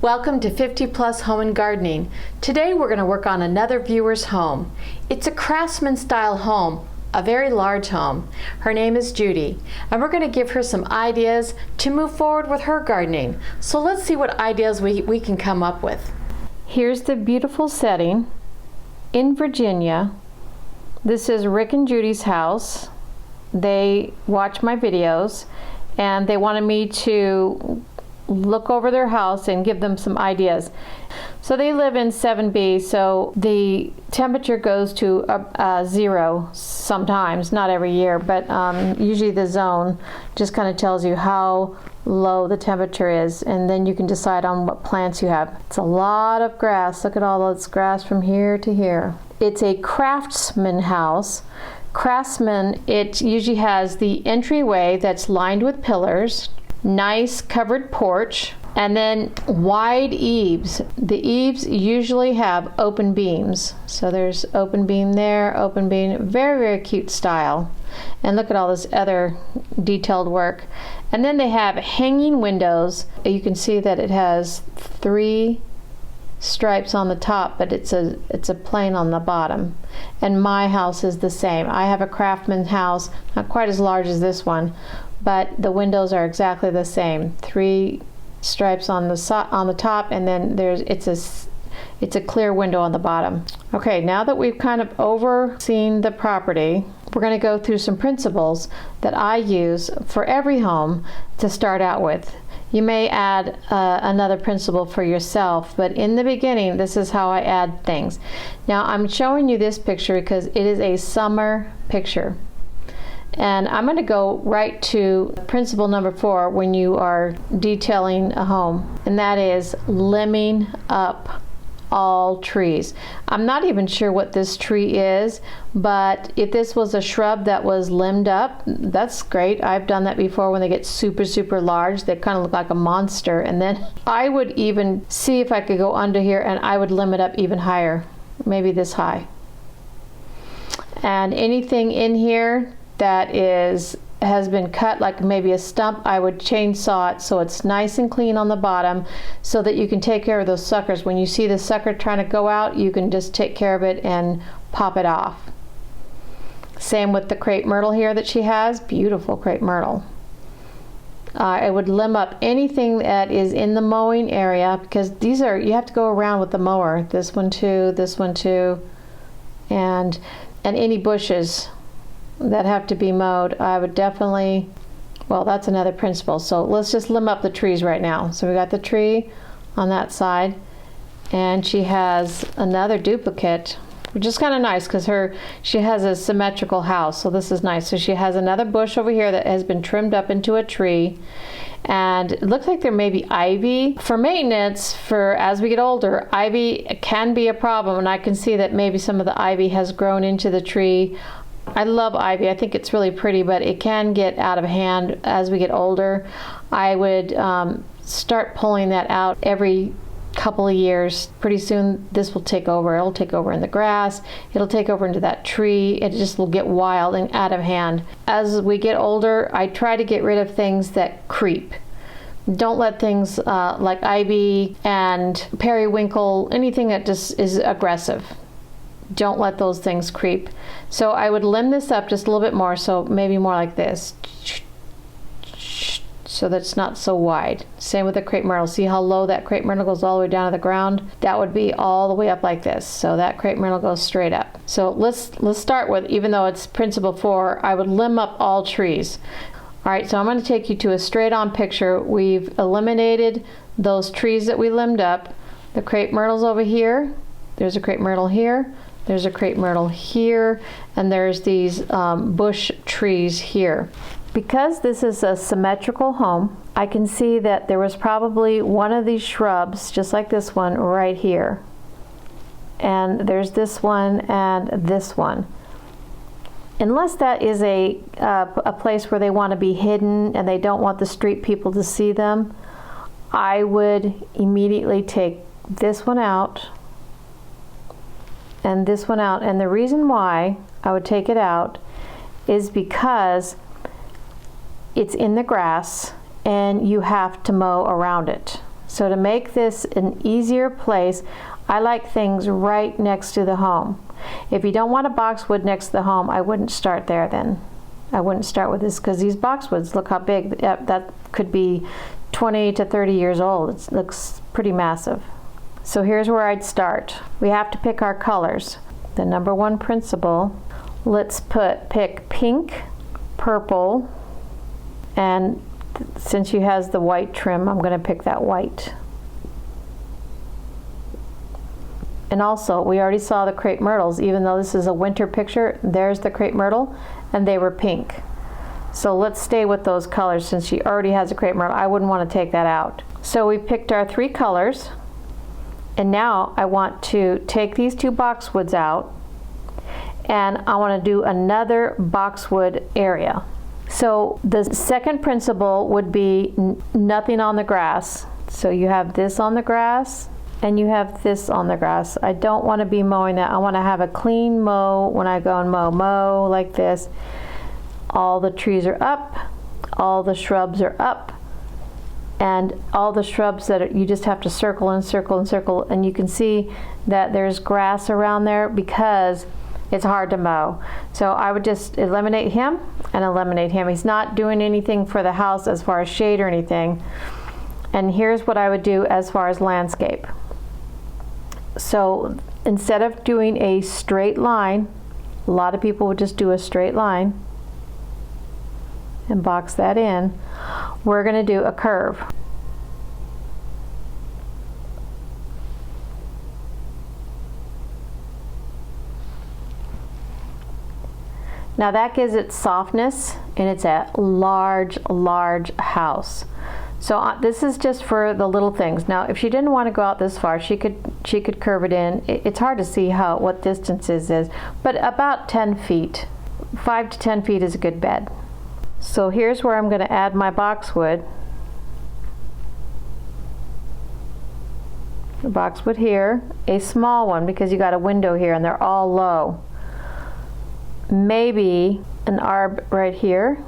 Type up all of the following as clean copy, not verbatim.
Welcome to 50 Plus Home and Gardening. Today we're going to work on another viewer's home. It's a Craftsman style home, a very large home. Her name is Judy, and we're going to give her some ideas to move forward with her gardening. So let's see what ideas we can come up with. Here's the beautiful setting in Virginia. This is Rick and Judy's house. They watch my videos and they wanted me to look over their house and give them some ideas. So they live in 7B, so the temperature goes to 0 sometimes, not every year, but usually the zone just kind of tells you how low the temperature is, and then you can decide on what plants you have. It's a lot of grass. Look at all this grass from here to here. It's a Craftsman house. Craftsman, it usually has the entryway that's lined with pillars, nice covered porch, and then wide eaves. The eaves usually have open beams. So there's open beam there, open beam, very, very cute style. And look at all this other detailed work. And then they have hanging windows. You can see that it has 3 stripes on the top, but it's a plain on the bottom. And my house is the same. I have a Craftsman house, not quite as large as this one, but the windows are exactly the same. 3 stripes on the top, and then it's a clear window on the bottom. Okay, now that we've kind of overseen the property, we're going to go through some principles that I use for every home to start out with. You may add another principle for yourself, but in the beginning, this is how I add things. Now, I'm showing you this picture because it is a summer picture. And I'm going to go right to principle number 4 when you are detailing a home, and that is limbing up all trees. I'm not even sure what this tree is, but if this was a shrub that was limbed up, that's great. I've done that before when they get super, super large. They kind of look like a monster, and then I would even see if I could go under here and I would limb it up even higher, maybe this high. And anything in here that has been cut, like maybe a stump, I would chainsaw it so it's nice and clean on the bottom so that you can take care of those suckers. When you see the sucker trying to go out, you can just take care of it and pop it off. Same with the crepe myrtle here that she has. Beautiful crepe myrtle. I would limb up anything that is in the mowing area, because these are, you have to go around with the mower. This one too, and any bushes that have to be mowed, I would definitely, well, that's another principle. So let's just limb up the trees right now. So we got the tree on that side, and she has another duplicate, which is kind of nice because she has a symmetrical house, so this is nice. So she has another bush over here that has been trimmed up into a tree, and it looks like there may be ivy. For maintenance, as we get older, ivy can be a problem, and I can see that maybe some of the ivy has grown into the tree. I love ivy. I think it's really pretty, but it can get out of hand as we get older. I would start pulling that out every couple of years. Pretty soon this will take over. It'll take over in the grass. It'll take over into that tree. It just will get wild and out of hand. As we get older, I try to get rid of things that creep. Don't let things like ivy and periwinkle, anything that just is aggressive. Don't let those things creep. So I would limb this up just a little bit more, so maybe more like this, so that it's not so wide. Same with the crepe myrtle. See how low that crepe myrtle goes all the way down to the ground? That would be all the way up like this. So that crepe myrtle goes straight up. So let's start with, even though it's principle 4, I would limb up all trees. All right, so I'm going to take you to a straight on picture. We've eliminated those trees that we limbed up. The crepe myrtle's over here. There's a crepe myrtle here. There's a crepe myrtle here, and there's these bush trees here. Because this is a symmetrical home, I can see that there was probably one of these shrubs, just like this one, right here. And there's this one and this one. Unless that is a place where they want to be hidden and they don't want the street people to see them, I would immediately take this one out and this one out. And the reason why I would take it out is because it's in the grass and you have to mow around it. So to make this an easier place, I like things right next to the home. If you don't want a boxwood next to the home, I wouldn't start there then. I wouldn't start with this because these boxwoods, look how big. That could be 20 to 30 years old. It looks pretty massive. So here's where I'd start. We have to pick our colors. The number one principle, let's pick pink, purple, and since she has the white trim, I'm going to pick that white. And also, we already saw the crepe myrtles. Even though this is a winter picture, there's the crepe myrtle, and they were pink. So let's stay with those colors since she already has a crepe myrtle. I wouldn't want to take that out. So we picked our 3 colors, and now I want to take these 2 boxwoods out, and I want to do another boxwood area. So the second principle would be nothing on the grass. So you have this on the grass, and you have this on the grass. I don't want to be mowing that. I want to have a clean mow when I go and mow like this. All the trees are up, all the shrubs are up, and all the shrubs that you just have to circle and circle and circle, and you can see that there's grass around there because it's hard to mow. So I would just eliminate him and eliminate him. He's not doing anything for the house as far as shade or anything. And here's what I would do as far as landscape. So instead of doing a straight line, a lot of people would just do a straight line and box that in. We're going to do a curve. Now that gives it softness, and it's a large house. So this is just for the little things. Now, if she didn't want to go out this far, she could curve it in. It's hard to see what distance is, but about 10 feet. 5 to 10 feet is a good bed. So here's where I'm going to add my boxwood. The boxwood here, a small one because you got a window here and they're all low. Maybe an arb right here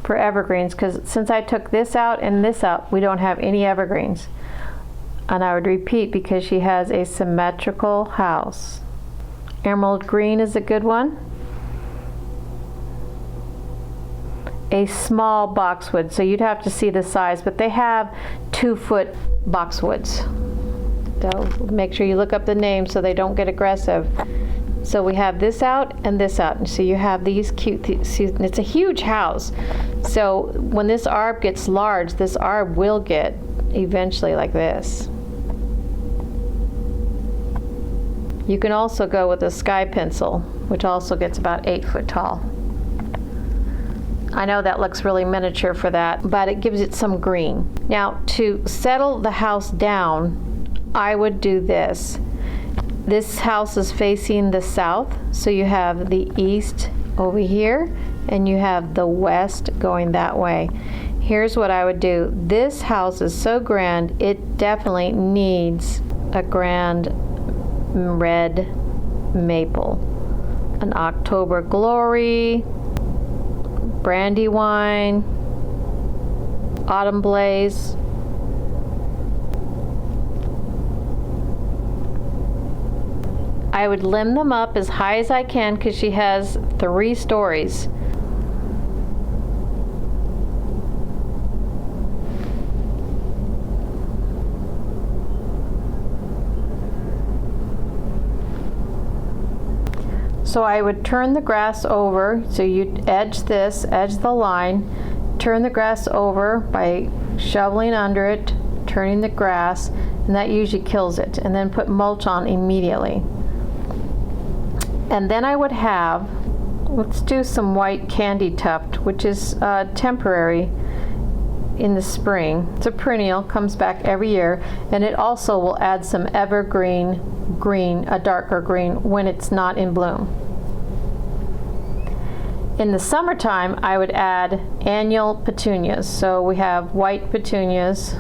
for evergreens, because since I took this out and this out, we don't have any evergreens. And I would repeat because she has a symmetrical house. Emerald green is a good one. A small boxwood, so you'd have to see the size, but they have 2-foot boxwoods. So make sure you look up the names so they don't get aggressive. So we have this out and this out, and so you have these cute, it's a huge house. So when this arb gets large, this arb will get eventually like this. You can also go with a sky pencil, which also gets about 8 foot tall. I know that looks really miniature for that, but it gives it some green. Now to settle the house down, I would do this. This house is facing the south, so you have the east over here, and you have the west going that way. Here's what I would do. This house is so grand, it definitely needs a grand red maple. An October Glory, Brandywine, Autumn Blaze. I would limb them up as high as I can because she has 3 stories. So I would turn the grass over, so you'd edge the line, turn the grass over by shoveling under it, turning the grass, and that usually kills it, and then put mulch on immediately. And then I would have, let's do some white candy tuft, which is temporary in the spring. It's a perennial, comes back every year, and it also will add some evergreen green, a darker green, when it's not in bloom. In the summertime, I would add annual petunias. So we have white petunias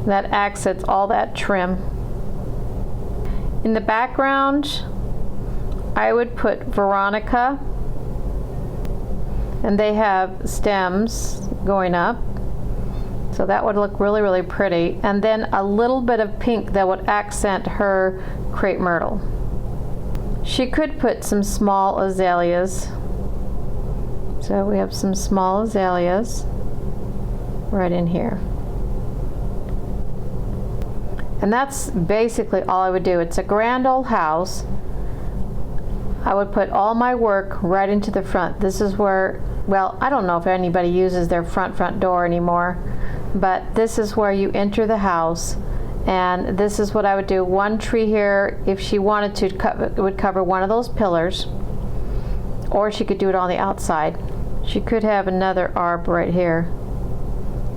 that accents all that trim. In the background, I would put Veronica, and they have stems going up, So that would look really, really pretty. And then a little bit of pink that would accent her crepe myrtle. She could put some small azaleas. So we have some small azaleas right in here. And that's basically all I would do. It's a grand old house. I would put all my work right into the front. This is where, well, I don't know if anybody uses their front door anymore, but this is where you enter the house. And this is what I would do. One tree here, if she wanted to, it would cover one of those pillars, or she could do it on the outside. She could have another arb right here,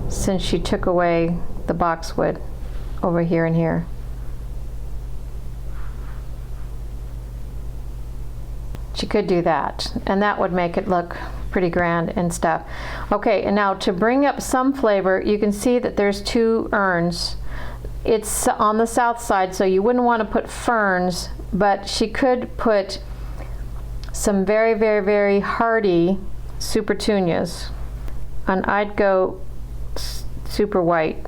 since she took away the boxwood over here and here. She could do that, and that would make it look pretty grand and stuff. Okay, and now to bring up some flavor, you can see that there's two urns. It's on the south side, so you wouldn't want to put ferns, but she could put some very, very, very hardy super petunias. And I'd go super white.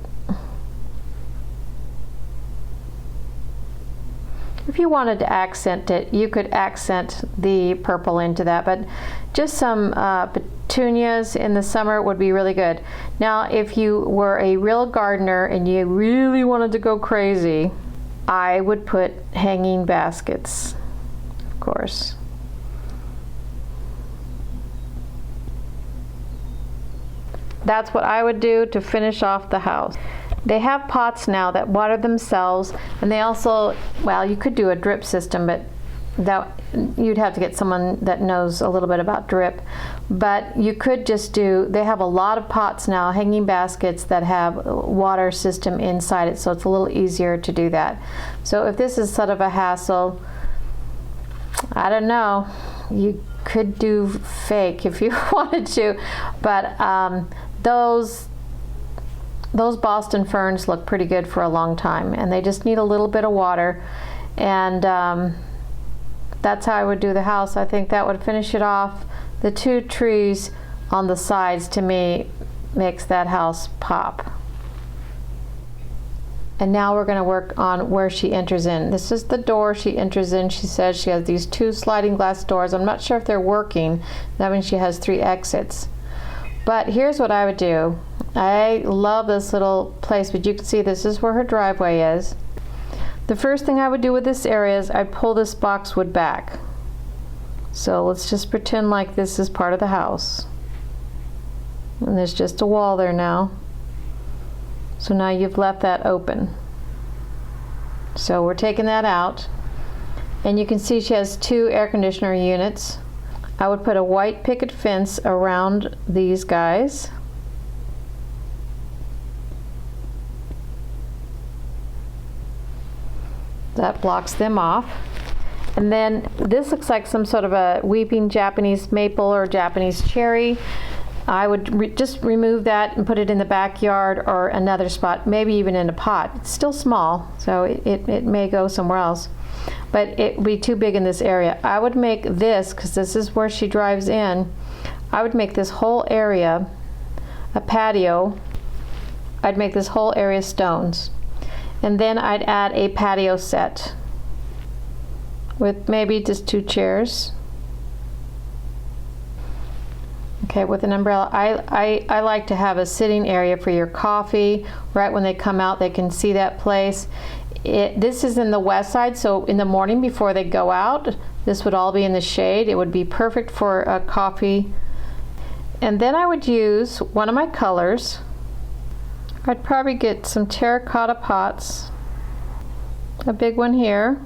If you wanted to accent it, you could accent the purple into that, but just some petunias in the summer would be really good. Now, if you were a real gardener and you really wanted to go crazy, I would put hanging baskets, of course. That's what I would do to finish off the house. They have pots now that water themselves, and they also, well, you could do a drip system, but that you'd have to get someone that knows a little bit about drip. But you could just do, they have a lot of pots now, hanging baskets that have a water system inside it, so it's a little easier to do that. So if this is sort of a hassle, I don't know, you could do fake if you wanted to, but those Boston ferns look pretty good for a long time, and they just need a little bit of water. And that's how I would do the house. I think that would finish it off. The two trees on the sides, to me, makes that house pop. And now we're going to work on where she enters in. This is the door she enters in. She says she has these two sliding glass doors. I'm not sure if they're working. That means she has 3 exits. But here's what I would do. I love this little place, but you can see this is where her driveway is. The first thing I would do with this area is I'd pull this boxwood back. So let's just pretend like this is part of the house. And there's just a wall there now. So now you've left that open. So we're taking that out. And you can see she has 2 air conditioner units. I would put a white picket fence around these guys. That blocks them off. And then this looks like some sort of a weeping Japanese maple or Japanese cherry. I would just remove that and put it in the backyard or another spot, maybe even in a pot. It's still small, so it may go somewhere else, but it would be too big in this area. I would make this, because this is where she drives in, I would make this whole area a patio. I'd make this whole area stones. And then I'd add a patio set with maybe just 2 chairs. Okay, with an umbrella. I like to have a sitting area for your coffee. Right when they come out, they can see that place. This is in the west side, so in the morning before they go out, this would all be in the shade. It would be perfect for a coffee. And then I would use one of my colors. I'd probably get some terracotta pots, a big one here,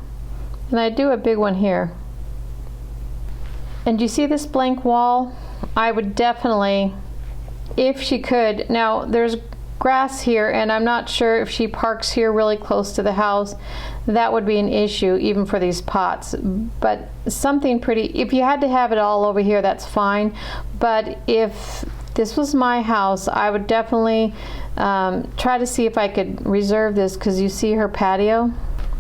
and I do a big one here. And you see this blank wall? I would definitely, if she could, now there's grass here, and I'm not sure if she parks here really close to the house, that would be an issue even for these pots. But something pretty, if you had to have it all over here, that's fine. But if this was my house, I would definitely try to see if I could reserve this, because you see her patio?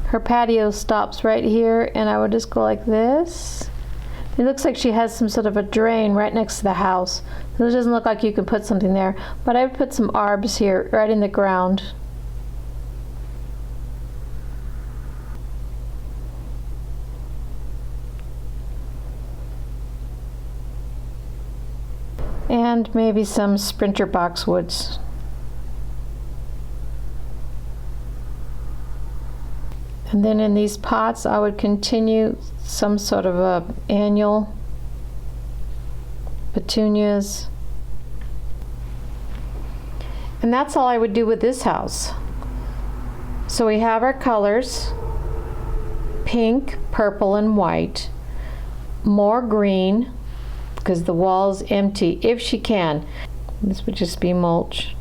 Her patio stops right here, and I would just go like this. It looks like she has some sort of a drain right next to the house. It doesn't look like you can put something there, but I would put some arbs here right in the ground. And maybe some sprinter boxwoods. And then in these pots, I would continue some sort of a annual, petunias. And that's all I would do with this house. So we have our colors, pink, purple, and white, more green, because the wall's empty, if she can. This would just be mulch.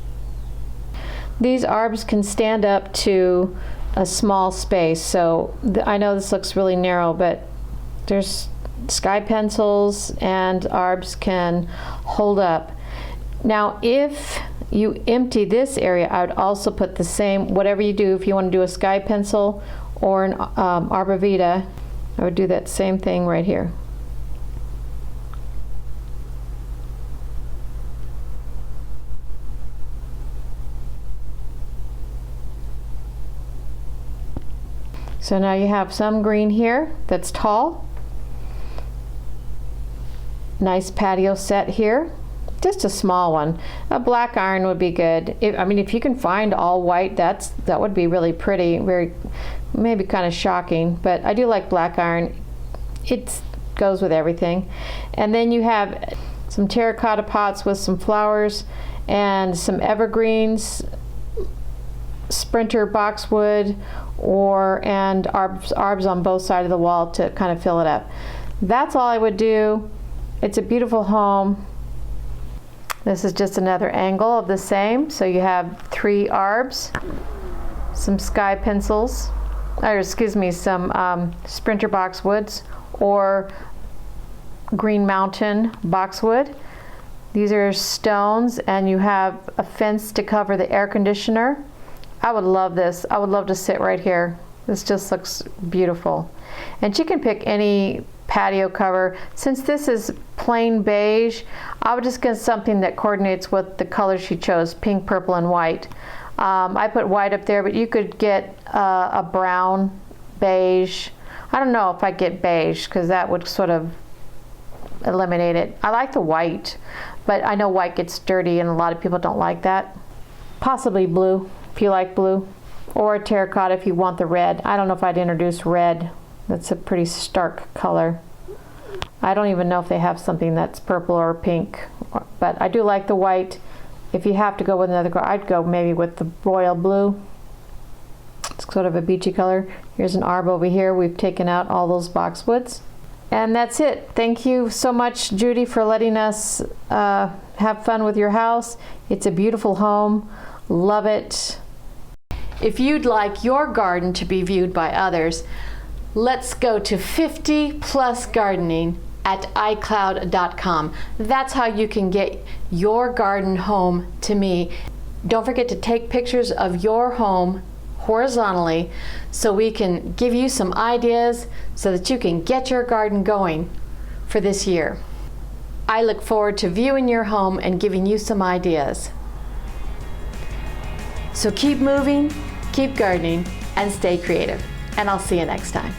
These arbs can stand up to a small space, so I know this looks really narrow, but there's sky pencils and arbs can hold up. Now if you empty this area, I would also put the same, whatever you do, if you want to do a sky pencil or an arborvitae, I would do that same thing right here. So now you have some green here that's tall. Nice patio set here. Just a small one. A black iron would be good. If you can find all white, that would be really pretty. Maybe kind of shocking, but I do like black iron. It goes with everything. And then you have some terracotta pots with some flowers and some evergreens, sprinter boxwood, and arbs on both sides of the wall to kind of fill it up. That's all I would do. It's a beautiful home. This is just another angle of the same. So you have 3 arbs, some sky pencils, or excuse me, some sprinter boxwoods or Green Mountain boxwood. These are stones, and you have a fence to cover the air conditioner. I would love this. I would love to sit right here. This just looks beautiful. And she can pick any patio cover. Since this is plain beige, I would just get something that coordinates with the color she chose, pink, purple, and white. I put white up there, but you could get a brown, beige. I don't know if I get beige, because that would sort of eliminate it. I like the white, but I know white gets dirty and a lot of people don't like that. Possibly blue, if you like blue, or a terracotta if you want the red. I don't know if I'd introduce red. That's a pretty stark color. I don't even know if they have something that's purple or pink, but I do like the white. If you have to go with another color, I'd go maybe with the royal blue. It's sort of a beachy color. Here's an arb over here. We've taken out all those boxwoods. And that's it. Thank you so much, Judy, for letting us have fun with your house. It's a beautiful home. Love it. If you'd like your garden to be viewed by others, let's go to 50 Plus Gardening at iCloud.com. That's how you can get your garden home to me. Don't forget to take pictures of your home horizontally so we can give you some ideas so that you can get your garden going for this year. I look forward to viewing your home and giving you some ideas. So keep moving, keep gardening, and stay creative. And I'll see you next time.